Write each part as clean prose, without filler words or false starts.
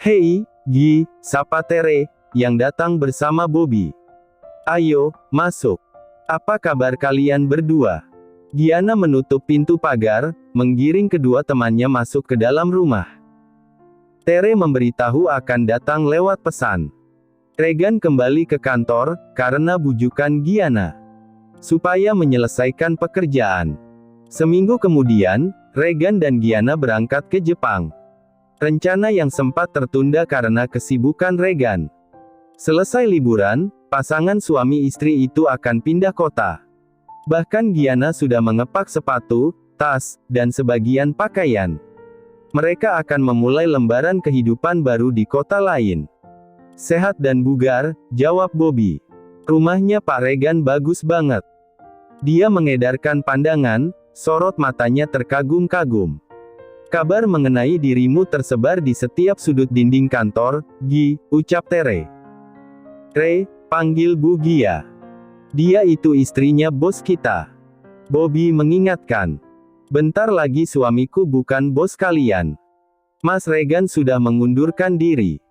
"Hei, Gi," sapa Tere, yang datang bersama Bobby. "Ayo, masuk. Apa kabar kalian berdua?" Gianna menutup pintu pagar, menggiring kedua temannya masuk ke dalam rumah. Tere memberitahu akan datang lewat pesan. Regan kembali ke kantor, karena bujukan Gianna, supaya menyelesaikan pekerjaan. Seminggu kemudian, Regan dan Gianna berangkat ke Jepang. Rencana yang sempat tertunda karena kesibukan Regan. Selesai liburan, pasangan suami istri itu akan pindah kota. Bahkan Gianna sudah mengepak sepatu, tas, dan sebagian pakaian. Mereka akan memulai lembaran kehidupan baru di kota lain. "Sehat dan bugar," jawab Bobby. "Rumahnya Pak Regan bagus banget." Dia mengedarkan pandangan, sorot matanya terkagum-kagum. "Kabar mengenai dirimu tersebar di setiap sudut dinding kantor, Gi," ucap Tere. "Re, panggil Bu Gia. Dia itu istrinya bos kita." Bobby mengingatkan. "Bentar lagi suamiku bukan bos kalian. Mas Regan sudah mengundurkan diri.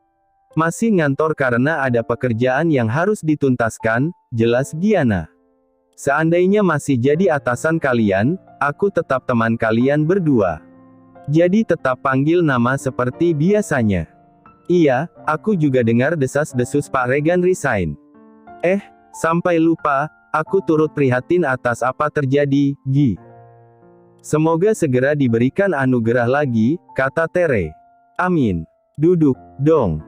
Masih ngantor karena ada pekerjaan yang harus dituntaskan," jelas Gianna. "Seandainya masih jadi atasan kalian, aku tetap teman kalian berdua. Jadi tetap panggil nama seperti biasanya." "Iya, aku juga dengar desas-desus Pak Regan resign." Sampai lupa, aku turut prihatin atas apa terjadi, Gi. "Semoga segera diberikan anugerah lagi," kata Tere. "Amin. Duduk, dong."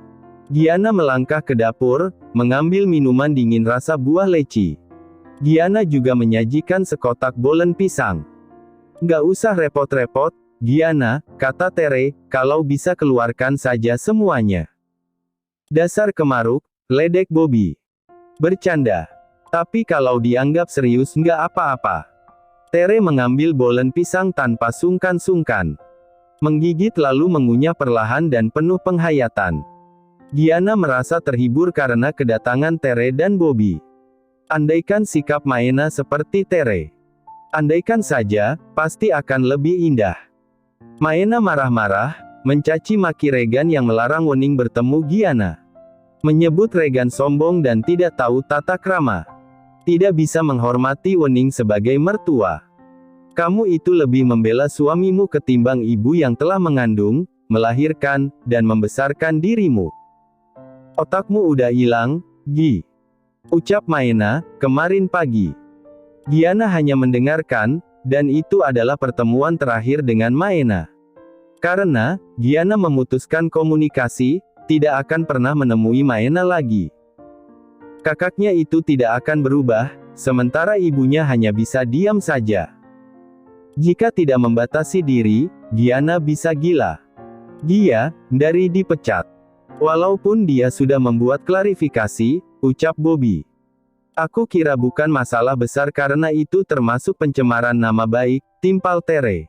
Gianna melangkah ke dapur, mengambil minuman dingin rasa buah leci. Gianna juga menyajikan sekotak bolen pisang. "Nggak usah repot-repot, Gianna," kata Tere, "kalau bisa keluarkan saja semuanya." "Dasar kemaruk," ledek Bobby. "Bercanda. Tapi kalau dianggap serius nggak apa-apa." Tere mengambil bolen pisang tanpa sungkan-sungkan. Menggigit lalu mengunyah perlahan dan penuh penghayatan. Gianna merasa terhibur karena kedatangan Tere dan Bobby. Andaikan sikap Maena seperti Tere. Andaikan saja, pasti akan lebih indah. Maena marah-marah, mencaci maki Regan yang melarang Wening bertemu Gianna. Menyebut Regan sombong dan tidak tahu tata krama. Tidak bisa menghormati Wening sebagai mertua. "Kamu itu lebih membela suamimu ketimbang ibu yang telah mengandung, melahirkan, dan membesarkan dirimu. Otakmu udah hilang, Gi," ucap Maena, kemarin pagi. Gianna hanya mendengarkan, dan itu adalah pertemuan terakhir dengan Maena. Karena Gianna memutuskan komunikasi, tidak akan pernah menemui Maena lagi. Kakaknya itu tidak akan berubah, sementara ibunya hanya bisa diam saja. Jika tidak membatasi diri, Gianna bisa gila. Dia, dari dipecat. "Walaupun dia sudah membuat klarifikasi," ucap Bobby. "Aku kira bukan masalah besar karena itu termasuk pencemaran nama baik," timpal Tere.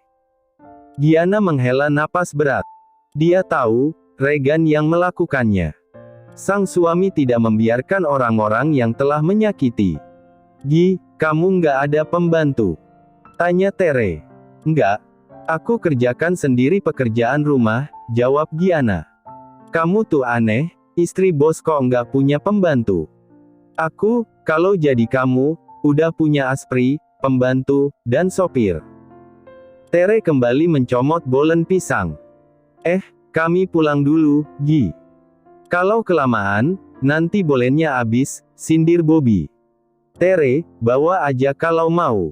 Gianna menghela napas berat. Dia tahu, Regan yang melakukannya. Sang suami tidak membiarkan orang-orang yang telah menyakiti. "Gi, kamu nggak ada pembantu?" tanya Tere. "Nggak. Aku kerjakan sendiri pekerjaan rumah," jawab Gianna. "Kamu tuh aneh, istri bos kok nggak punya pembantu. Aku, kalau jadi kamu, udah punya aspri, pembantu, dan sopir." Tere kembali mencomot bolen pisang. Kami pulang dulu, Gi. Kalau kelamaan, nanti bolennya habis," sindir Bobby. "Tere, bawa aja kalau mau."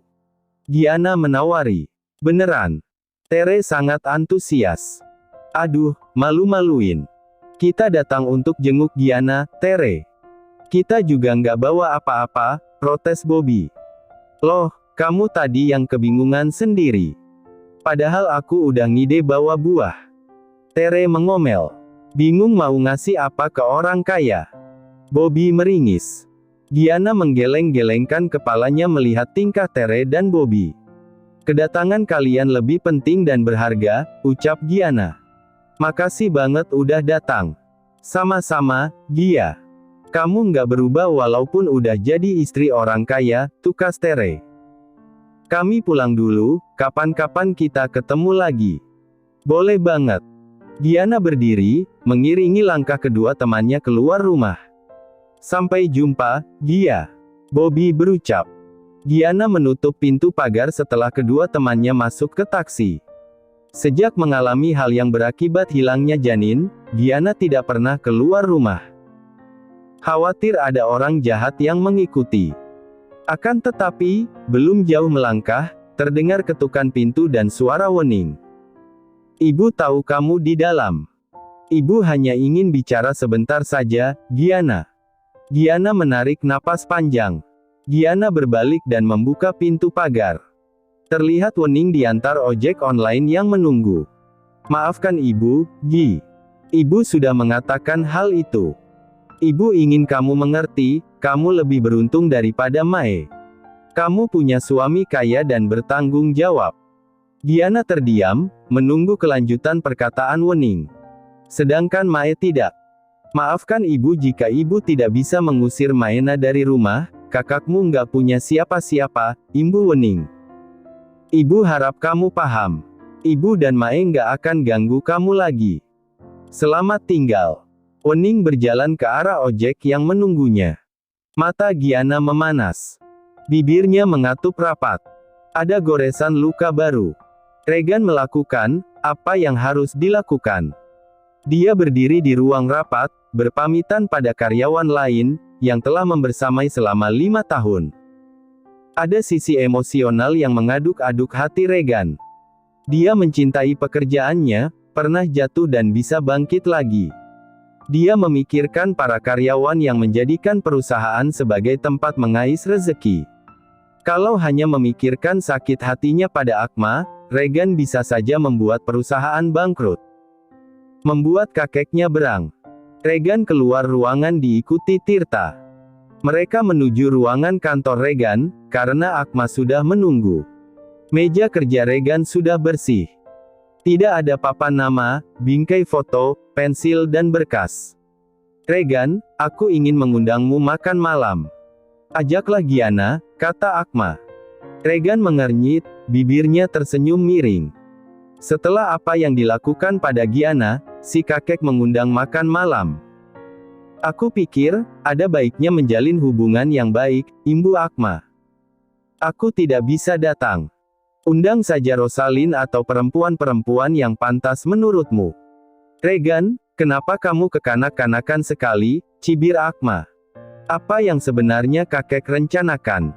Gianna menawari. "Beneran?" Tere sangat antusias. "Aduh, malu-maluin. Kita datang untuk jenguk Gianna, Tere." "Kita juga nggak bawa apa-apa," protes Bobby. "Loh, kamu tadi yang kebingungan sendiri. Padahal aku udah ngide bawa buah." Tere mengomel. "Bingung mau ngasih apa ke orang kaya?" Bobby meringis. Gianna menggeleng-gelengkan kepalanya melihat tingkah Tere dan Bobby. "Kedatangan kalian lebih penting dan berharga," ucap Gianna. "Makasih banget udah datang." "Sama-sama, Gia. Kamu nggak berubah walaupun udah jadi istri orang kaya," tukas Tere. "Kami pulang dulu, kapan-kapan kita ketemu lagi." "Boleh banget." Giana berdiri, mengiringi langkah kedua temannya keluar rumah. Sampai jumpa, Gia. Bobby berucap. Giana menutup pintu pagar setelah kedua temannya masuk ke taksi. Sejak mengalami hal yang berakibat hilangnya janin, Giana tidak pernah keluar rumah. Khawatir ada orang jahat yang mengikuti. Akan tetapi, belum jauh melangkah, terdengar ketukan pintu dan suara Wening. Ibu tahu kamu di dalam. Ibu hanya ingin bicara sebentar saja, Giana. Giana menarik napas panjang. Giana berbalik dan membuka pintu pagar. Terlihat Wening di antar ojek online yang menunggu. Maafkan ibu, Gi. Ibu sudah mengatakan hal itu. Ibu ingin kamu mengerti, kamu lebih beruntung daripada Mae. Kamu punya suami kaya dan bertanggung jawab. Giana terdiam, menunggu kelanjutan perkataan Wening. Sedangkan Mae tidak. Maafkan ibu jika ibu tidak bisa mengusir Maena dari rumah, kakakmu nggak punya siapa-siapa, imbu Wening. Ibu harap kamu paham. Ibu dan Mae nggak akan ganggu kamu lagi. Selamat tinggal. Wening berjalan ke arah ojek yang menunggunya. Mata Giana memanas. Bibirnya mengatup rapat. Ada goresan luka baru. Regan melakukan apa yang harus dilakukan. Dia berdiri di ruang rapat, berpamitan pada karyawan lain, yang telah membersamai selama 5 tahun. Ada sisi emosional yang mengaduk-aduk hati Regan. Dia mencintai pekerjaannya, pernah jatuh dan bisa bangkit lagi. Dia memikirkan para karyawan yang menjadikan perusahaan sebagai tempat mengais rezeki. Kalau hanya memikirkan sakit hatinya pada Akma, Regan bisa saja membuat perusahaan bangkrut. Membuat kakeknya berang. Regan keluar ruangan diikuti Tirta. Mereka menuju ruangan kantor Regan, karena Akma sudah menunggu. Meja kerja Regan sudah bersih. Tidak ada papan nama, bingkai foto, pensil dan berkas. Regan, aku ingin mengundangmu makan malam. Ajaklah Giana, kata Akma. Regan mengernyit, bibirnya tersenyum miring. Setelah apa yang dilakukan pada Giana, si kakek mengundang makan malam. Aku pikir, ada baiknya menjalin hubungan yang baik, imbu Akma. Aku tidak bisa datang. Undang saja Rosalind atau perempuan-perempuan yang pantas menurutmu. Regan, kenapa kamu kekanak-kanakan sekali, cibir Akma. Apa yang sebenarnya kakek rencanakan?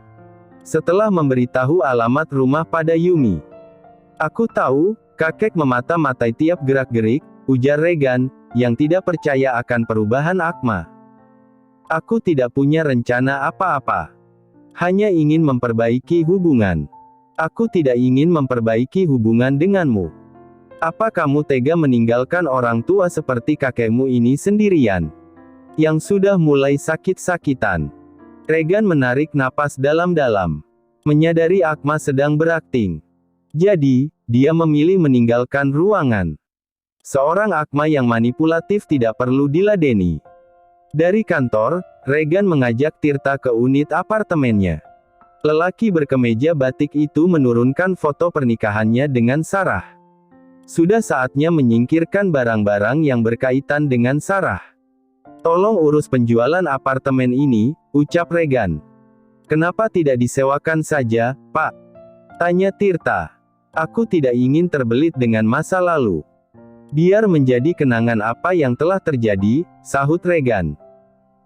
Setelah memberitahu alamat rumah pada Yumi. Aku tahu, kakek memata-matai tiap gerak-gerik, ujar Regan, yang tidak percaya akan perubahan Akma. Aku tidak punya rencana apa-apa. Hanya ingin memperbaiki hubungan. Aku tidak ingin memperbaiki hubungan denganmu. Apa kamu tega meninggalkan orang tua seperti kakekmu ini sendirian? Yang sudah mulai sakit-sakitan. Regan menarik napas dalam-dalam. Menyadari Akma sedang berakting. Jadi, dia memilih meninggalkan ruangan. Seorang Akma yang manipulatif tidak perlu diladeni. Dari kantor, Regan mengajak Tirta ke unit apartemennya. Lelaki berkemeja batik itu menurunkan foto pernikahannya dengan Sarah. Sudah saatnya menyingkirkan barang-barang yang berkaitan dengan Sarah. Tolong urus penjualan apartemen ini, ucap Regan. Kenapa tidak disewakan saja, Pak? Tanya Tirta. Aku tidak ingin terbelit dengan masa lalu. Biar menjadi kenangan apa yang telah terjadi, sahut Regan.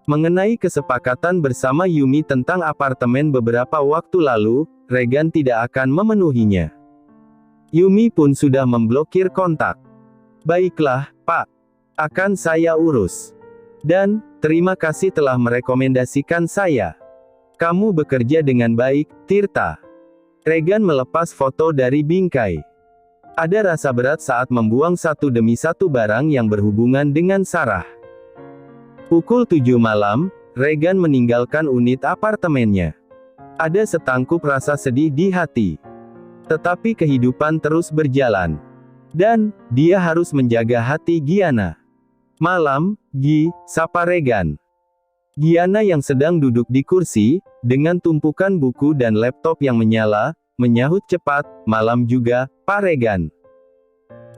Mengenai kesepakatan bersama Yumi tentang apartemen beberapa waktu lalu, Regan tidak akan memenuhinya. Yumi pun sudah memblokir kontak. Baiklah, Pak. Akan saya urus. Dan, terima kasih telah merekomendasikan saya. Kamu bekerja dengan baik, Tirta. Regan melepas foto dari bingkai. Ada rasa berat saat membuang satu demi satu barang yang berhubungan dengan Sarah. Pukul 7 malam, Regan meninggalkan unit apartemennya. Ada setangkup rasa sedih di hati. Tetapi kehidupan terus berjalan. Dan, dia harus menjaga hati Giana. Malam, Gi, sapa Regan. Giana yang sedang duduk di kursi, dengan tumpukan buku dan laptop yang menyala, menyahut cepat, malam juga, Pak Regan.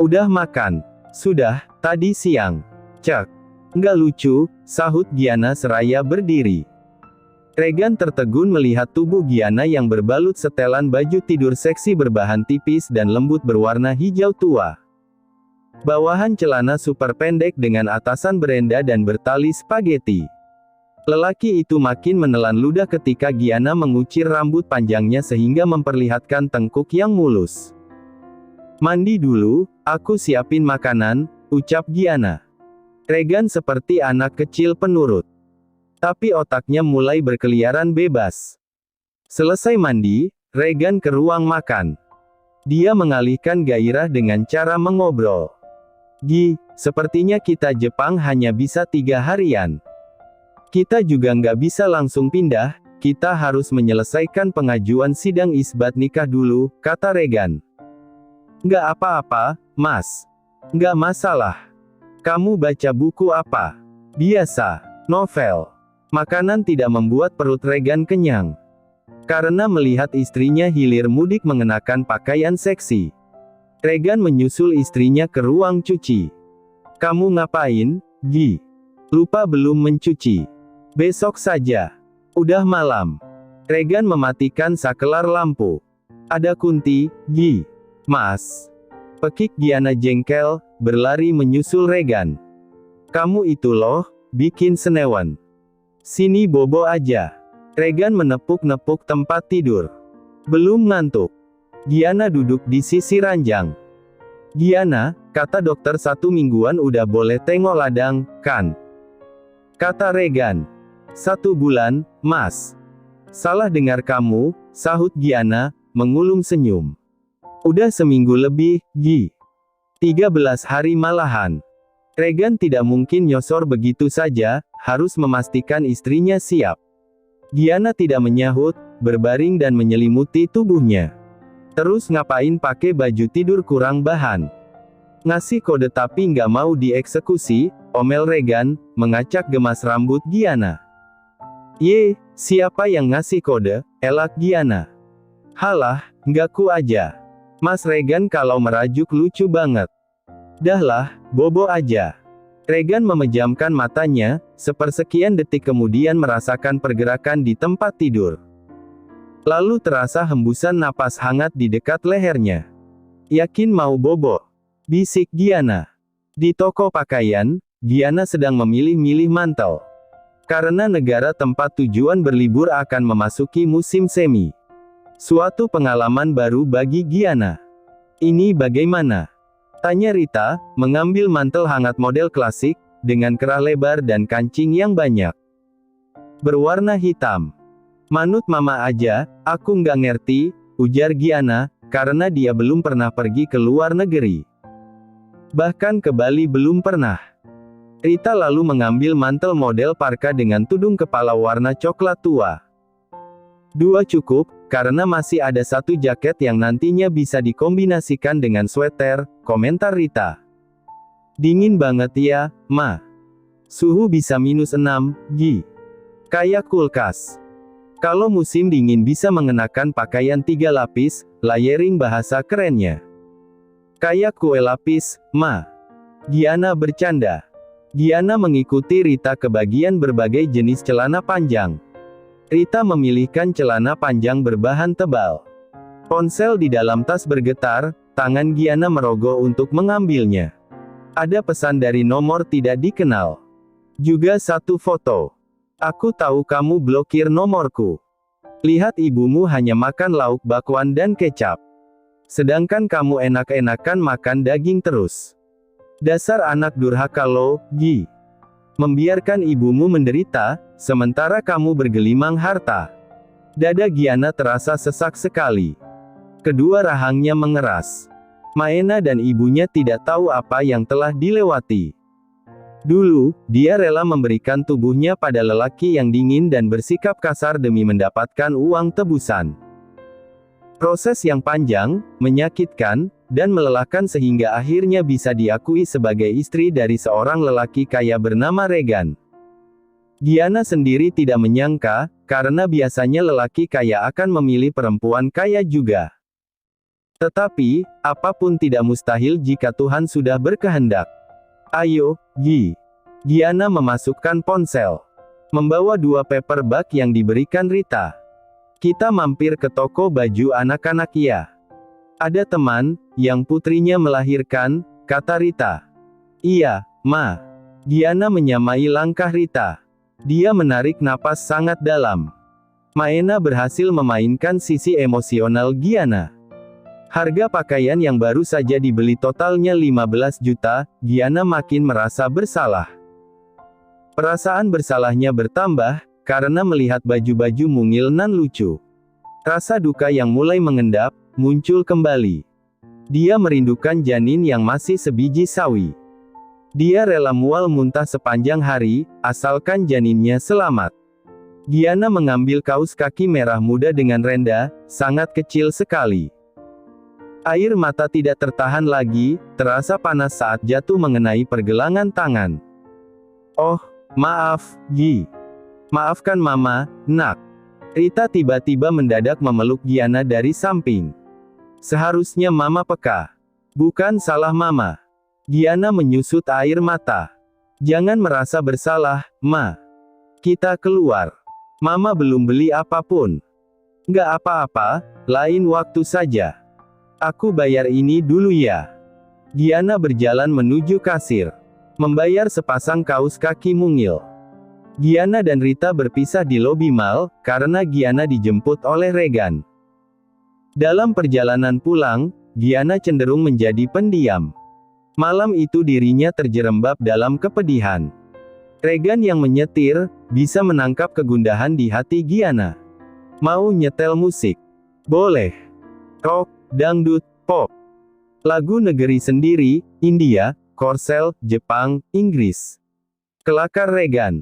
Udah makan? Sudah, tadi siang. Cek. Nggak lucu, sahut Giana seraya berdiri. Regan tertegun melihat tubuh Giana yang berbalut setelan baju tidur seksi berbahan tipis dan lembut berwarna hijau tua. Bawahan celana super pendek dengan atasan berenda dan bertali spaghetti. Lelaki itu makin menelan ludah ketika Giana mengucir rambut panjangnya sehingga memperlihatkan tengkuk yang mulus. Mandi dulu, aku siapin makanan, ucap Giana. Regan seperti anak kecil penurut. Tapi otaknya mulai berkeliaran bebas. Selesai mandi, Regan ke ruang makan. Dia mengalihkan gairah dengan cara mengobrol. Gi, sepertinya kita Jepang hanya bisa 3 harian. Kita juga nggak bisa langsung pindah, kita harus menyelesaikan pengajuan sidang isbat nikah dulu, kata Regan. Nggak apa-apa, Mas. Nggak masalah. Kamu baca buku apa? Biasa, novel. Makanan tidak membuat perut Regan kenyang. Karena melihat istrinya hilir mudik mengenakan pakaian seksi. Regan menyusul istrinya ke ruang cuci. Kamu ngapain, Gi? Lupa belum mencuci. Besok saja. Udah malam. Regan mematikan sakelar lampu. Ada kunti, Gi. Mas. Pekik Giana jengkel, berlari menyusul Regan. Kamu itu loh, bikin senewan. Sini bobo aja. Regan menepuk-nepuk tempat tidur. Belum ngantuk. Giana duduk di sisi ranjang. Giana, kata dokter 1 mingguan udah boleh tengok ladang, kan? Kata Regan. 1 bulan, Mas. Salah dengar kamu, sahut Giana, mengulum senyum. Udah seminggu lebih, Gi. 13 hari malahan. Regan tidak mungkin nyosor begitu saja, harus memastikan istrinya siap. Giana tidak menyahut, berbaring dan menyelimuti tubuhnya. Terus ngapain pakai baju tidur kurang bahan? Ngasih kode tapi nggak mau dieksekusi, omel Regan, mengacak gemas rambut Giana. Ye, siapa yang ngasih kode, elak Giana. Halah, nggak ku aja. Mas Regan kalau merajuk lucu banget. Dahlah, bobo aja. Regan memejamkan matanya, sepersekian detik kemudian merasakan pergerakan di tempat tidur. Lalu terasa hembusan napas hangat di dekat lehernya. Yakin mau bobo? Bisik Giana. Di toko pakaian, Giana sedang memilih-milih mantel. Karena negara tempat tujuan berlibur akan memasuki musim semi. Suatu pengalaman baru bagi Giana. Ini bagaimana? Tanya Rita, mengambil mantel hangat model klasik, dengan kerah lebar dan kancing yang banyak. Berwarna hitam. Manut mama aja, aku nggak ngerti, ujar Giana, karena dia belum pernah pergi ke luar negeri. Bahkan ke Bali belum pernah. Rita lalu mengambil mantel model parka dengan tudung kepala warna coklat tua. 2 cukup, karena masih ada 1 jaket yang nantinya bisa dikombinasikan dengan sweater, komentar Rita. Dingin banget ya, Ma. Suhu bisa -6, Gi. Kayak kulkas. Kalau musim dingin bisa mengenakan pakaian 3 lapis, layering bahasa kerennya. Kayak kue lapis, Ma. Giana bercanda. Giana mengikuti Rita ke bagian berbagai jenis celana panjang. Rita memilihkan celana panjang berbahan tebal. Ponsel di dalam tas bergetar, tangan Giana merogoh untuk mengambilnya. Ada pesan dari nomor tidak dikenal. Juga 1 foto. Aku tahu kamu blokir nomorku. Lihat ibumu hanya makan lauk bakwan dan kecap. Sedangkan kamu enak-enakan makan daging terus. Dasar anak durhaka lo, Gi. Membiarkan ibumu menderita, sementara kamu bergelimang harta. Dada Giana terasa sesak sekali. Kedua rahangnya mengeras. Maena dan ibunya tidak tahu apa yang telah dilewati. Dulu, dia rela memberikan tubuhnya pada lelaki yang dingin dan bersikap kasar demi mendapatkan uang tebusan. Proses yang panjang, menyakitkan, dan melelahkan sehingga akhirnya bisa diakui sebagai istri dari seorang lelaki kaya bernama Regan. Giana sendiri tidak menyangka, karena biasanya lelaki kaya akan memilih perempuan kaya juga. Tetapi, apapun tidak mustahil jika Tuhan sudah berkehendak. Ayo, Gi. Giana memasukkan ponsel. Membawa 2 paperback yang diberikan Rita. Kita mampir ke toko baju anak-anak ya. Ada teman, yang putrinya melahirkan, kata Rita. Iya, Ma. Giana menyamai langkah Rita. Dia menarik napas sangat dalam. Maena berhasil memainkan sisi emosional Giana. Harga pakaian yang baru saja dibeli totalnya 15 juta, Giana makin merasa bersalah. Perasaan bersalahnya bertambah, karena melihat baju-baju mungil nan lucu. Rasa duka yang mulai mengendap, muncul kembali. Dia merindukan janin yang masih sebiji sawi. Dia rela mual muntah sepanjang hari, asalkan janinnya selamat. Giana mengambil kaus kaki merah muda dengan renda, sangat kecil sekali. Air mata tidak tertahan lagi, terasa panas saat jatuh mengenai pergelangan tangan. Oh, maaf, Gi. Maafkan Mama, nak. Rita tiba-tiba mendadak memeluk Giana dari samping. Seharusnya Mama peka. Bukan salah Mama. Giana menyusut air mata. Jangan merasa bersalah, Ma. Kita keluar. Mama belum beli apapun. Nggak apa-apa, lain waktu saja. Aku bayar ini dulu ya. Giana berjalan menuju kasir. Membayar sepasang kaus kaki mungil. Giana dan Rita berpisah di lobi mal, karena Giana dijemput oleh Regan. Dalam perjalanan pulang, Giana cenderung menjadi pendiam. Malam itu dirinya terjerembab dalam kepedihan. Regan yang menyetir, bisa menangkap kegundahan di hati Giana. Mau nyetel musik? Boleh. Rock, dangdut, pop. Lagu negeri sendiri, India, Korsel, Jepang, Inggris. Kelakar Regan.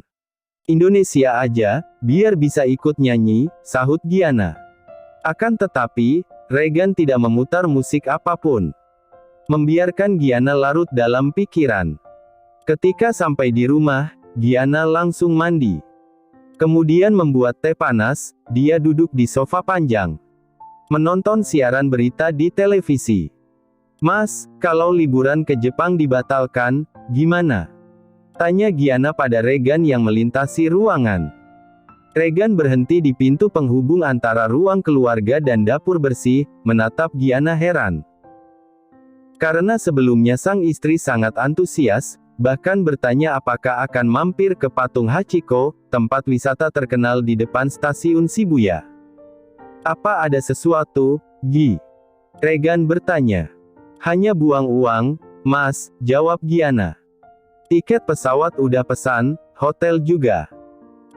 Indonesia aja, biar bisa ikut nyanyi, sahut Giana. Akan tetapi, Regan tidak memutar musik apapun. Membiarkan Giana larut dalam pikiran. Ketika sampai di rumah, Giana langsung mandi. Kemudian membuat teh panas, dia duduk di sofa panjang. Menonton siaran berita di televisi. Mas, kalau liburan ke Jepang dibatalkan, gimana? Tanya Giana pada Regan yang melintasi ruangan. Regan berhenti di pintu penghubung antara ruang keluarga dan dapur bersih, menatap Giana heran. Karena sebelumnya sang istri sangat antusias, bahkan bertanya apakah akan mampir ke patung Hachiko, tempat wisata terkenal di depan stasiun Shibuya. Apa ada sesuatu, Gi? Regan bertanya. Hanya buang uang, Mas, jawab Giana. Tiket pesawat udah pesan, hotel juga.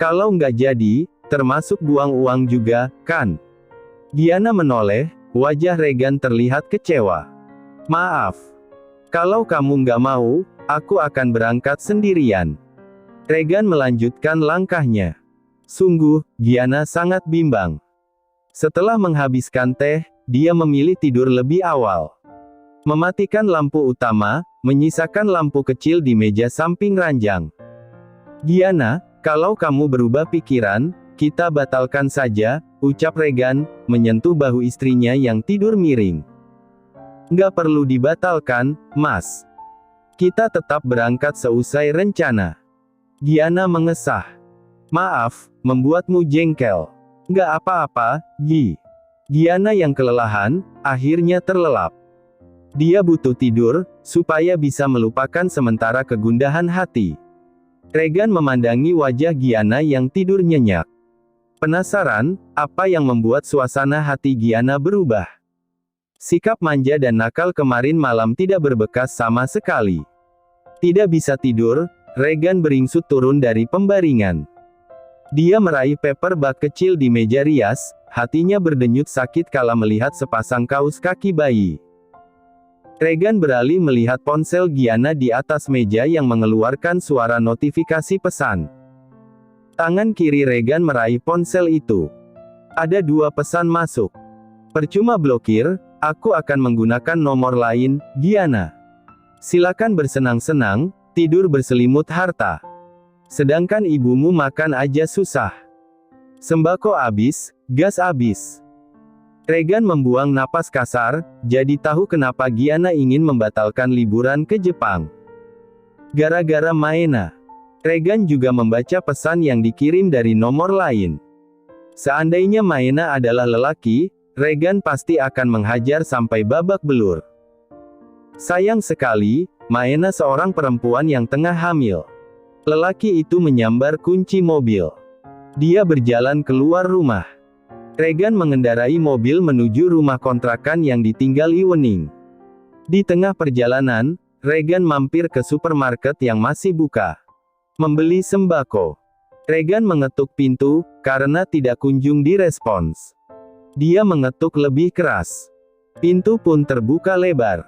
Kalau nggak jadi, termasuk buang uang juga, kan? Giana menoleh, wajah Regan terlihat kecewa. Maaf. Kalau kamu nggak mau, aku akan berangkat sendirian. Regan melanjutkan langkahnya. Sungguh, Giana sangat bimbang. Setelah menghabiskan teh, dia memilih tidur lebih awal. Mematikan lampu utama, menyisakan lampu kecil di meja samping ranjang. Giana, kalau kamu berubah pikiran, kita batalkan saja, ucap Regan, menyentuh bahu istrinya yang tidur miring. Nggak perlu dibatalkan, Mas. Kita tetap berangkat seusai rencana. Giana mengesah. Maaf, membuatmu jengkel. Nggak apa-apa, Gi. Giana yang kelelahan, akhirnya terlelap. Dia butuh tidur, supaya bisa melupakan sementara kegundahan hati. Regan memandangi wajah Giana yang tidur nyenyak. Penasaran, apa yang membuat suasana hati Giana berubah? Sikap manja dan nakal kemarin malam tidak berbekas sama sekali. Tidak bisa tidur, Regan beringsut turun dari pembaringan. Dia meraih paperback kecil di meja rias, hatinya berdenyut sakit kala melihat sepasang kaus kaki bayi. Regan beralih melihat ponsel Giana di atas meja yang mengeluarkan suara notifikasi pesan. Tangan kiri Regan meraih ponsel itu. Ada 2 pesan masuk. Percuma blokir, aku akan menggunakan nomor lain, Giana. Silakan bersenang-senang, tidur berselimut harta. Sedangkan ibumu makan aja susah. Sembako habis, gas habis. Regan membuang napas kasar, jadi tahu kenapa Giana ingin membatalkan liburan ke Jepang. Gara-gara Maena. Regan juga membaca pesan yang dikirim dari nomor lain. Seandainya Maena adalah lelaki, Regan pasti akan menghajar sampai babak belur. Sayang sekali, Maena seorang perempuan yang tengah hamil. Lelaki itu menyambar kunci mobil. Dia berjalan keluar rumah. Regan mengendarai mobil menuju rumah kontrakan yang ditinggali Wening. Di tengah perjalanan, Regan mampir ke supermarket yang masih buka. Membeli sembako. Regan mengetuk pintu, karena tidak kunjung direspons. Dia mengetuk lebih keras. Pintu pun terbuka lebar.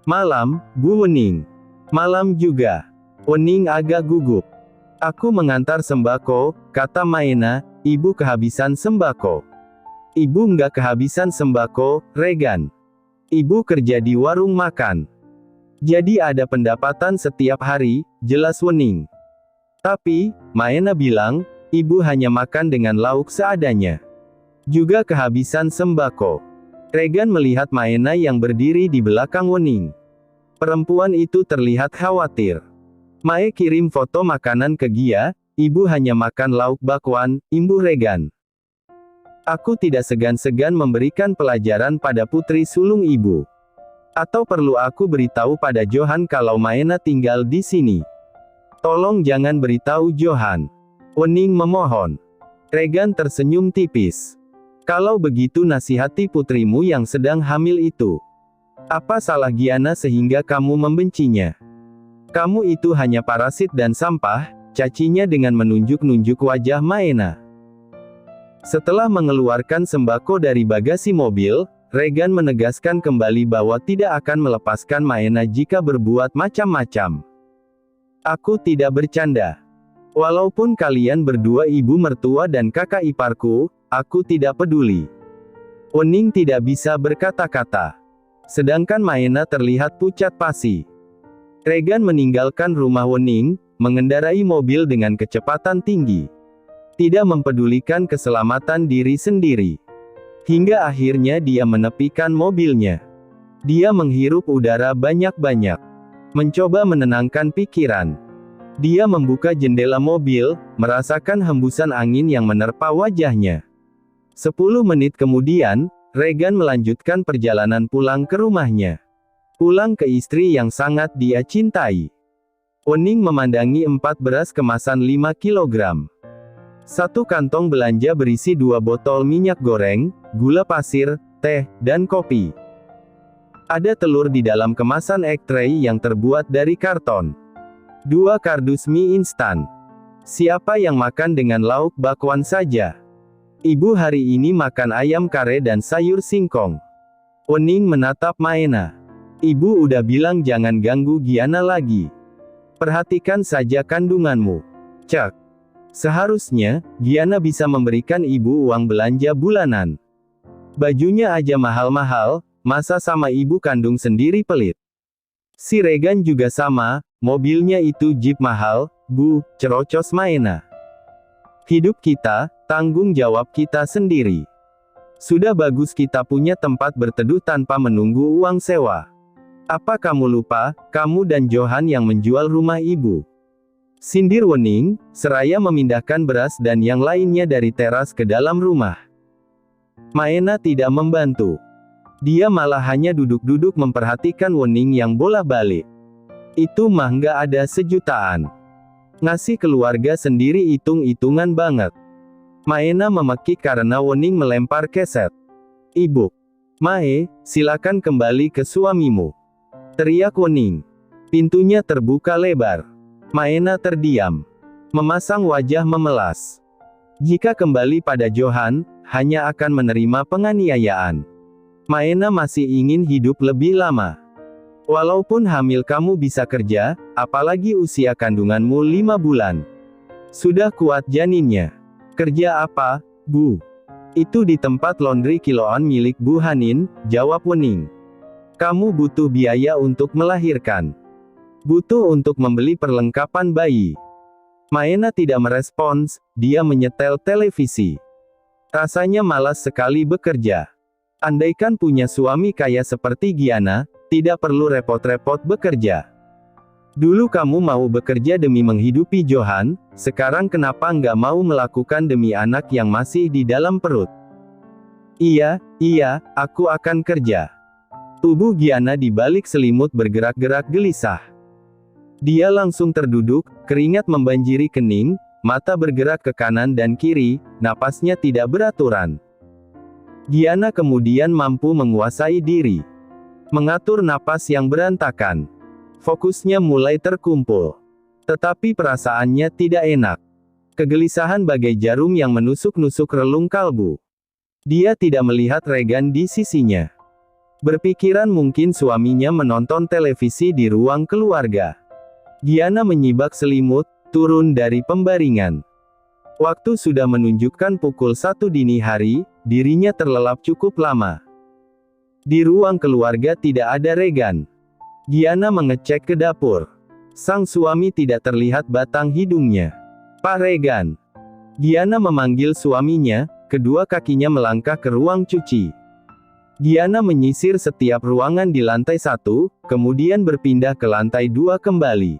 Malam, Bu Wening. Malam juga. Wening agak gugup. Aku mengantar sembako, kata Maena, ibu kehabisan sembako. Ibu nggak kehabisan sembako, Regan. Ibu kerja di warung makan. Jadi ada pendapatan setiap hari, jelas Wening. Tapi, Maena bilang, ibu hanya makan dengan lauk seadanya. Juga kehabisan sembako. Regan melihat Maena yang berdiri di belakang Wening. Perempuan itu terlihat khawatir. Mae kirim foto makanan ke Gia, ibu hanya makan lauk bakwan, imbuh Regan. Aku tidak segan-segan memberikan pelajaran pada putri sulung ibu. Atau perlu aku beritahu pada Johan kalau Maena tinggal di sini? Tolong jangan beritahu Johan. Wening memohon. Regan tersenyum tipis. Kalau begitu nasihati putrimu yang sedang hamil itu. Apa salah Giana sehingga kamu membencinya? Kamu itu hanya parasit dan sampah, cacinya dengan menunjuk-nunjuk wajah Maena. Setelah mengeluarkan sembako dari bagasi mobil, Regan menegaskan kembali bahwa tidak akan melepaskan Maena jika berbuat macam-macam. Aku tidak bercanda. Walaupun kalian berdua ibu mertua dan kakak iparku, aku tidak peduli. Wening tidak bisa berkata-kata. Sedangkan Maena terlihat pucat pasi. Regan meninggalkan rumah Wening, mengendarai mobil dengan kecepatan tinggi. Tidak mempedulikan keselamatan diri sendiri. Hingga akhirnya dia menepikan mobilnya. Dia menghirup udara banyak-banyak. Mencoba menenangkan pikiran. Dia membuka jendela mobil, merasakan hembusan angin yang menerpa wajahnya. 10 menit kemudian, Regan melanjutkan perjalanan pulang ke rumahnya. Pulang ke istri yang sangat dia cintai. Wening memandangi 4 beras kemasan 5 kilogram. 1 kantong belanja berisi 2 botol minyak goreng, gula pasir, teh, dan kopi. Ada telur di dalam kemasan egg tray yang terbuat dari karton. 2 kardus mie instan. Siapa yang makan dengan lauk bakwan saja? Ibu hari ini makan ayam kare dan sayur singkong. Wening menatap Maena. Ibu udah bilang jangan ganggu Giana lagi. Perhatikan saja kandunganmu. Cek. Seharusnya, Giana bisa memberikan ibu uang belanja bulanan. Bajunya aja mahal-mahal, masa sama ibu kandung sendiri pelit. Si Regan juga sama, mobilnya itu Jeep mahal, Bu, cerocos Maena. Hidup kita, tanggung jawab kita sendiri. Sudah bagus kita punya tempat berteduh tanpa menunggu uang sewa. Apa kamu lupa, kamu dan Johan yang menjual rumah ibu? Sindir Wening, seraya memindahkan beras dan yang lainnya dari teras ke dalam rumah. Maena tidak membantu. Dia malah hanya duduk-duduk memperhatikan Wening yang bolak-balik. Itu mah nggak ada sejutaan. Ngasih keluarga sendiri hitung-hitungan banget. Maena memekik karena Wening melempar keset. Ibu. Mae, silakan kembali ke suamimu. Teriak Wening. Pintunya terbuka lebar. Maena terdiam. Memasang wajah memelas. Jika kembali pada Johan, hanya akan menerima penganiayaan. Maena masih ingin hidup lebih lama. Walaupun hamil kamu bisa kerja, apalagi usia kandunganmu 5 bulan. Sudah kuat janinnya. Kerja apa, Bu? Itu di tempat laundry kiloan milik Bu Hanin, jawab Wening. Kamu butuh biaya untuk melahirkan. Butuh untuk membeli perlengkapan bayi. Maena tidak merespons, dia menyetel televisi. Rasanya malas sekali bekerja. Andaikan punya suami kaya seperti Giana, tidak perlu repot-repot bekerja. Dulu kamu mau bekerja demi menghidupi Johan, sekarang kenapa nggak mau melakukan demi anak yang masih di dalam perut? Iya, aku akan kerja. Tubuh Giana di balik selimut bergerak-gerak gelisah. Dia langsung terduduk, keringat membanjiri kening, mata bergerak ke kanan dan kiri, napasnya tidak beraturan. Giana kemudian mampu menguasai diri. Mengatur napas yang berantakan. Fokusnya mulai terkumpul. Tetapi perasaannya tidak enak. Kegelisahan bagai jarum yang menusuk-nusuk relung kalbu. Dia tidak melihat Regan di sisinya. Berpikiran mungkin suaminya menonton televisi di ruang keluarga. Giana menyibak selimut, turun dari pembaringan. Waktu sudah menunjukkan pukul 1 dini hari, dirinya terlelap cukup lama. Di ruang keluarga tidak ada Regan. Giana mengecek ke dapur. Sang suami tidak terlihat batang hidungnya. Pak Regan. Giana memanggil suaminya, kedua kakinya melangkah ke ruang cuci. Giana menyisir setiap ruangan di lantai 1, kemudian berpindah ke lantai 2 kembali.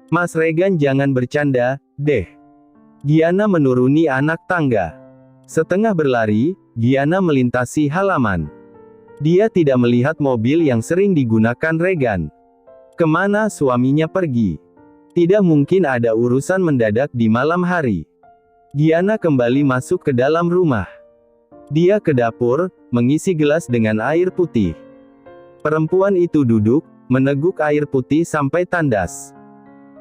Mas Regan jangan bercanda, deh. Giana menuruni anak tangga. Setengah berlari, Giana melintasi halaman. Dia tidak melihat mobil yang sering digunakan Regan. Kemana suaminya pergi? Tidak mungkin ada urusan mendadak di malam hari. Giana kembali masuk ke dalam rumah. Dia ke dapur, mengisi gelas dengan air putih. Perempuan itu duduk, meneguk air putih sampai tandas.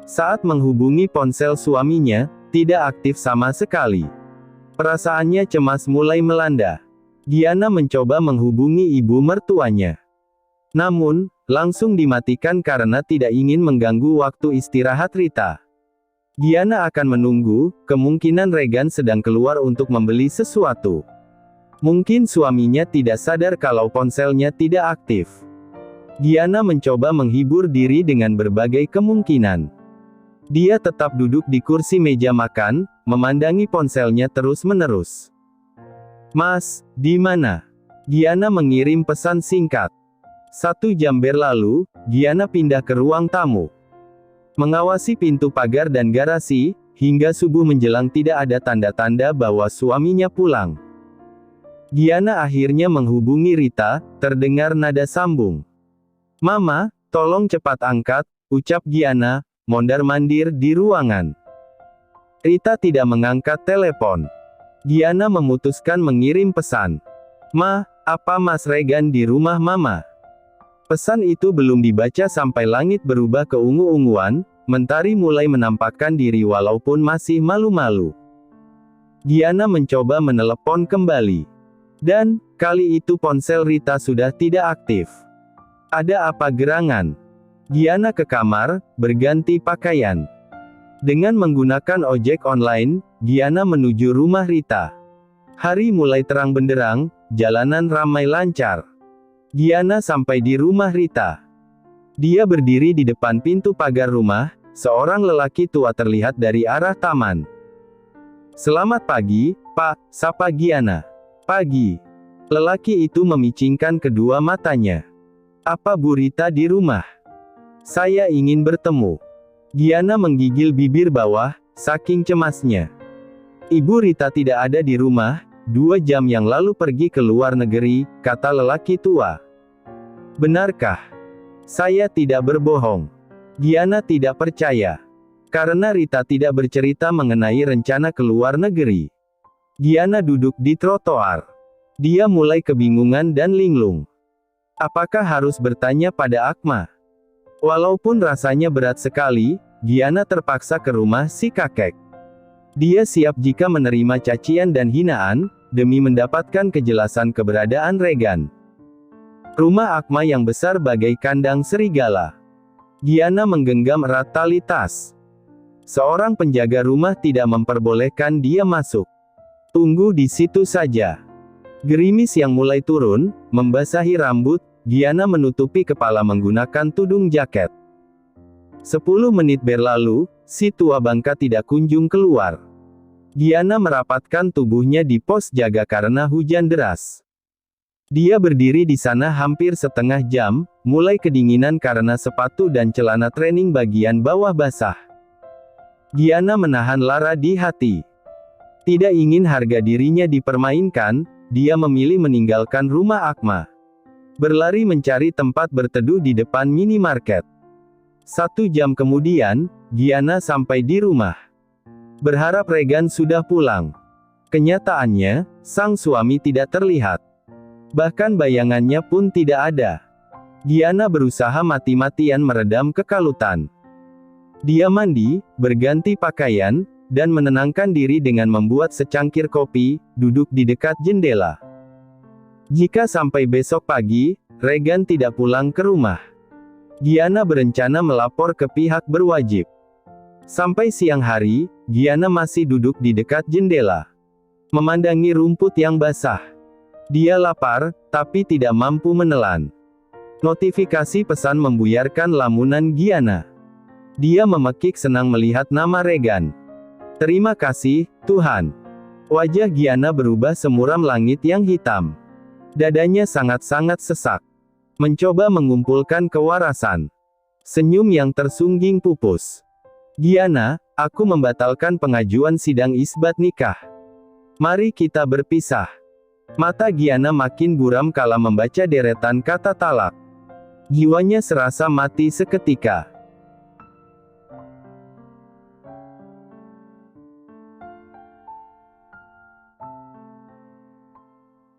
Saat menghubungi ponsel suaminya, tidak aktif sama sekali. Perasaannya cemas mulai melanda. Giana mencoba menghubungi ibu mertuanya. Namun, langsung dimatikan karena tidak ingin mengganggu waktu istirahat Rita. Giana akan menunggu, kemungkinan Regan sedang keluar untuk membeli sesuatu. Mungkin suaminya tidak sadar kalau ponselnya tidak aktif. Giana mencoba menghibur diri dengan berbagai kemungkinan. Dia tetap duduk di kursi meja makan, memandangi ponselnya terus-menerus. Mas, di mana? Giana mengirim pesan singkat. 1 jam berlalu, Giana pindah ke ruang tamu. Mengawasi pintu pagar dan garasi, hingga subuh menjelang tidak ada tanda-tanda bahwa suaminya pulang. Giana akhirnya menghubungi Rita, terdengar nada sambung. Mama, tolong cepat angkat, ucap Giana, mondar-mandir di ruangan. Rita tidak mengangkat telepon. Giana memutuskan mengirim pesan. Ma, apa Mas Regan di rumah Mama? Pesan itu belum dibaca sampai langit berubah ke ungu-unguan, mentari mulai menampakkan diri walaupun masih malu-malu. Giana mencoba menelepon kembali. Dan, kali itu ponsel Rita sudah tidak aktif. Ada apa gerangan? Giana ke kamar, berganti pakaian. Dengan menggunakan ojek online, Giana menuju rumah Rita. Hari mulai terang benderang, jalanan ramai lancar. Giana sampai di rumah Rita. Dia berdiri di depan pintu pagar rumah, seorang lelaki tua terlihat dari arah taman. Selamat pagi, Pak, sapa Giana. Pagi. Lelaki itu memicingkan kedua matanya. Apa Bu Rita di rumah? Saya ingin bertemu. Giana menggigil bibir bawah, saking cemasnya. Ibu Rita tidak ada di rumah, 2 jam yang lalu pergi ke luar negeri, kata lelaki tua. Benarkah? Saya tidak berbohong. Giana tidak percaya. Karena Rita tidak bercerita mengenai rencana ke luar negeri. Giana duduk di trotoar. Dia mulai kebingungan dan linglung. Apakah harus bertanya pada Akma? Walaupun rasanya berat sekali, Giana terpaksa ke rumah si kakek. Dia siap jika menerima cacian dan hinaan, demi mendapatkan kejelasan keberadaan Regan. Rumah Akma yang besar bagai kandang serigala. Giana menggenggam erat tali tas. Seorang penjaga rumah tidak memperbolehkan dia masuk. Tunggu di situ saja. Gerimis yang mulai turun, membasahi rambut, Giana menutupi kepala menggunakan tudung jaket. 10 menit berlalu, si tua bangka tidak kunjung keluar. Giana merapatkan tubuhnya di pos jaga karena hujan deras. Dia berdiri di sana hampir setengah jam, mulai kedinginan karena sepatu dan celana training bagian bawah basah. Giana menahan Lara di hati. Tidak ingin harga dirinya dipermainkan, dia memilih meninggalkan rumah Akma. Berlari mencari tempat berteduh di depan minimarket. 1 jam kemudian, Giana sampai di rumah. Berharap Regan sudah pulang. Kenyataannya, sang suami tidak terlihat. Bahkan bayangannya pun tidak ada. Giana berusaha mati-matian meredam kekalutan. Dia mandi, berganti pakaian, dan menenangkan diri dengan membuat secangkir kopi, duduk di dekat jendela. Jika sampai besok pagi, Regan tidak pulang ke rumah, Giana berencana melapor ke pihak berwajib. Sampai siang hari, Giana masih duduk di dekat jendela, memandangi rumput yang basah. Dia lapar, tapi tidak mampu menelan. Notifikasi pesan membuyarkan lamunan Giana. Dia memekik senang melihat nama Regan. Terima kasih, Tuhan. Wajah Giana berubah semuram langit yang hitam. Dadanya sangat-sangat sesak. Mencoba mengumpulkan kewarasan. Senyum yang tersungging pupus. Giana, aku membatalkan pengajuan sidang isbat nikah. Mari kita berpisah. Mata Giana makin buram kala membaca deretan kata talak. Jiwanya serasa mati seketika.